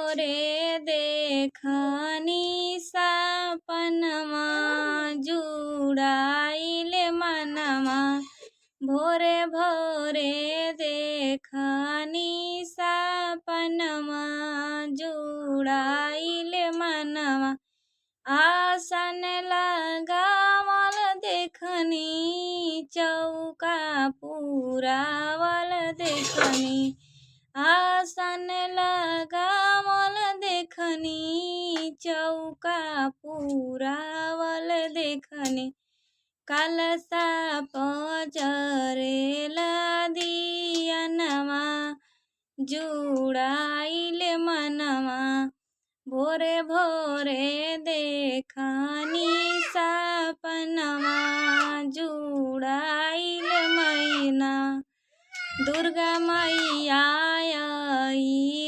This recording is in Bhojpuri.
भोरे देखनी सपनमा जुड़ाइल मनवा। भोरे भोरे देखनी सपनमा जुड़ाइल मनवा। आसन लगावल देखनी चौका पुरावल देखनी। आसन लगावल देखनी चौका पुरावल देखनी। कलशा पजरेला दियनवा जुड़ाइल मनवा। भोरे भोरे देखनी सपनमा जुड़ाइल मैना। दुर्गा मैया आई